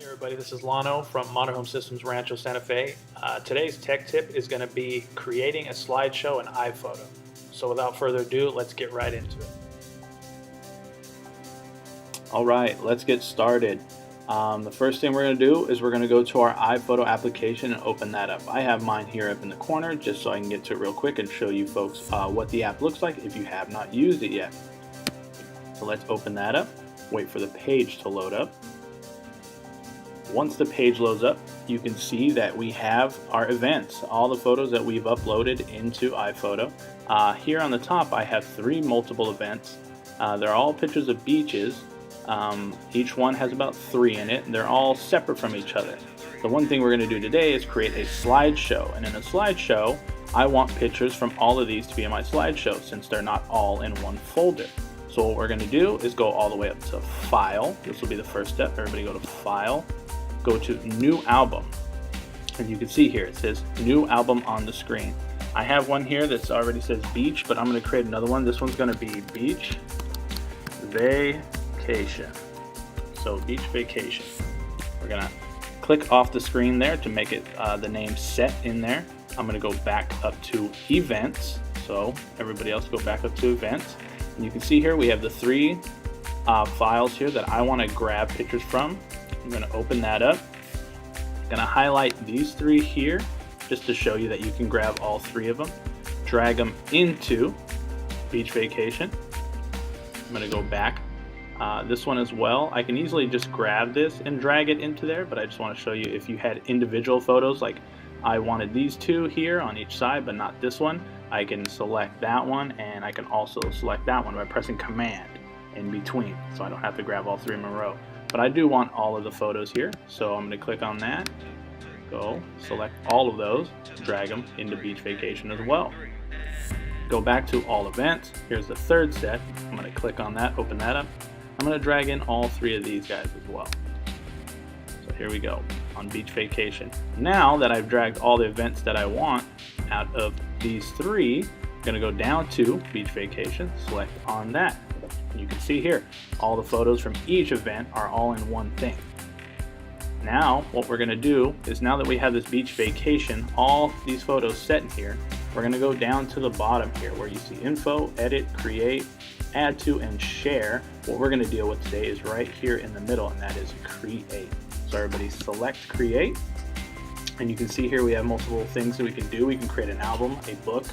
Hey everybody, this is Lano from Modern Home Systems Rancho Santa Fe. Today's tech tip is going to be creating a slideshow in iPhoto. So without further ado, let's get right into it. All right, let's get started. The first thing we're going to do is we're going to go to our iPhoto application and open that up. I have mine here up in the corner just so I can get to it real quick and show you folks what the app looks like if you have not used it yet. So let's open that up, wait for the page to load up. Once the page loads up, you can see that we have our events, all the photos that we've uploaded into iPhoto. Here on the top, I have 3 multiple events. They're all pictures of beaches. Each one has about 3 in it, and they're all separate from each other. The one thing we're going to do today is create a slideshow, and in a slideshow, I want pictures from all of these to be in my slideshow since they're not all in one folder. So what we're going to do is go all the way up to File. This will be the first step. Everybody go to File. Go to New Album, and you can see here it says New Album on the screen. I have one here that already says Beach, but I'm going to create another one. This one's going to be Beach Vacation. So Beach Vacation. We're going to click off the screen there to make it the name set in there. I'm going to go back up to Events. So everybody else go back up to Events, and you can see here we have the 3 files here that I want to grab pictures from. I'm going to open that up. I'm going to highlight these 3 here just to show you that you can grab all 3 of them. Drag them into Beach Vacation. I'm going to go back. This one as well. I can easily just grab this and drag it into there, but I just want to show you if you had individual photos, like I wanted these 2 here on each side, but not this one, I can select that one, and I can also select that one by pressing Command in between, so I don't have to grab all 3 in a row. But I do want all of the photos here, so I'm going to click on that, go select all of those, drag them into Beach Vacation as well. Go back to All Events. Here's the 3rd set. I'm going to click on that, open that up. I'm going to drag in all 3 of these guys as well. So here we go on Beach Vacation. Now that I've dragged all the events that I want out of these 3, I'm going to go down to Beach Vacation, select on that. You can see here, all the photos from each event are all in one thing. Now, what we're going to do is, now that we have this Beach Vacation, all these photos set in here, we're going to go down to the bottom here where you see Info, Edit, Create, Add to, and Share. What we're going to deal with today is right here in the middle, and that is Create. So everybody select Create, and you can see here we have multiple things that we can do. We can create an album, a book,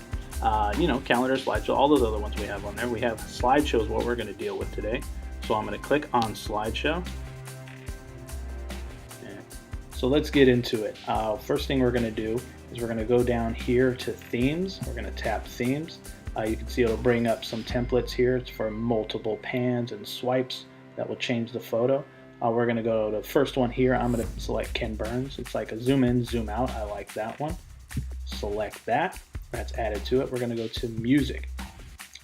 calendar, slideshow, all those other ones we have on there. We have slideshows, what we're going to deal with today. So I'm going to click on slideshow. So let's get into it. First thing we're going to do is we're going to go down here to themes. We're going to tap themes. You can see it'll bring up some templates here. It's for multiple pans and swipes that will change the photo. We're going to go to the first one here. I'm going to select Ken Burns. It's like a zoom in, zoom out. I like that one. Select that. That's added to it. We're going to go to music,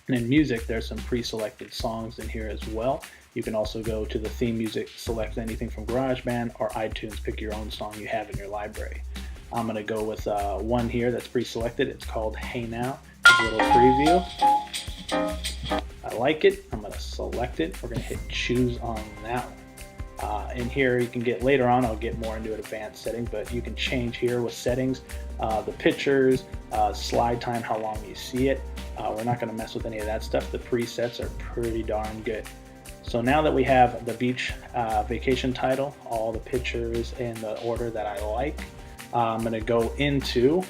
and in music there's some pre-selected songs in here as well. You can also go to the theme music, select anything from GarageBand or iTunes, pick your own song you have in your library. I'm going to go with one here that's pre-selected. It's called Hey Now. A little preview. I like it. I'm going to select it. We're going to hit choose on that one. In here you can get, later on I'll get more into an advanced setting, but you can change here with settings, the pictures, slide time, how long you see it. We're not going to mess with any of that stuff. The presets are pretty darn good. So now that we have the Beach Vacation title, all the pictures in the order that I like, I'm going to go into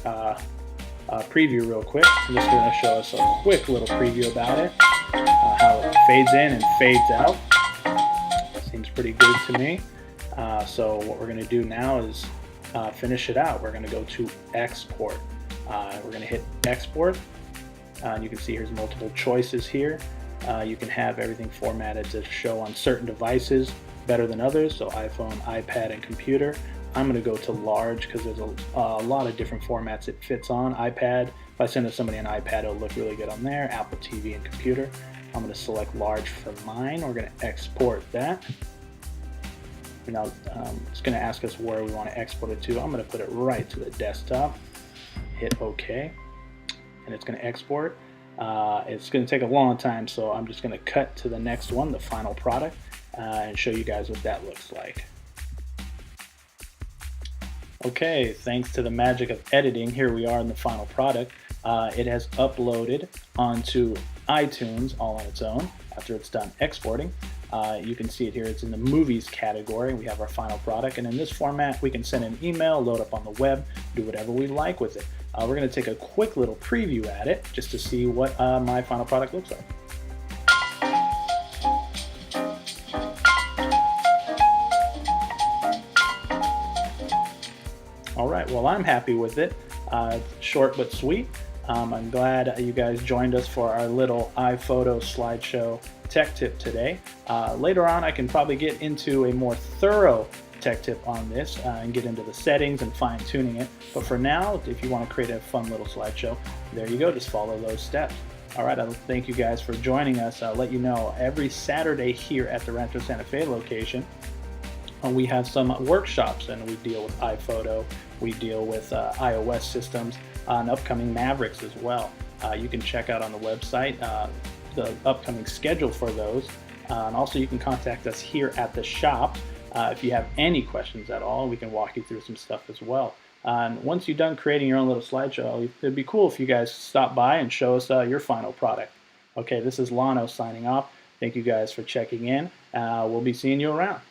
preview real quick. I'm just going to show us a quick little preview about it, how it fades in and fades out. Seems pretty good to me. So what we're going to do now is finish it out. We're going to go to export. We're going to hit export. You can see here's multiple choices here. You can have everything formatted to show on certain devices better than others. So iPhone, iPad, and computer. I'm going to go to large because there's a lot of different formats it fits on. iPad, if I send it to somebody an iPad, it'll look really good on there. Apple TV and computer. I'm going to select large for mine. We're going to export that. Now it's going to ask us where we want to export it to. I'm going to put it right to the desktop. Hit OK, and it's going to export. It's going to take a long time, so I'm just going to cut to the next one, the final product, and show you guys what that looks like. Okay, thanks to the magic of editing, here we are in the final product. It has uploaded onto iTunes all on its own after it's done exporting. You can see it here, it's in the movies category. We have our final product, and in this format, we can send an email, load up on the web, do whatever we like with it. We're going to take a quick little preview at it just to see what my final product looks like. All right, well, I'm happy with it. Short but sweet. I'm glad you guys joined us for our little iPhoto slideshow tech tip today. Later on, I can probably get into a more thorough tech tip on this and get into the settings and fine tuning it. But for now, if you want to create a fun little slideshow, there you go, just follow those steps. All right, I'll thank you guys for joining us. I'll let you know every Saturday here at the Rancho Santa Fe location, we have some workshops, and we deal with iPhoto, we deal with iOS systems, and upcoming Mavericks as well. You can check out on the website the upcoming schedule for those, and also you can contact us here at the shop if you have any questions at all. We can walk you through some stuff as well. And once you're done creating your own little slideshow, it'd be cool if you guys stop by and show us your final product. Okay, this is Lano signing off. Thank you guys for checking in. We'll be seeing you around.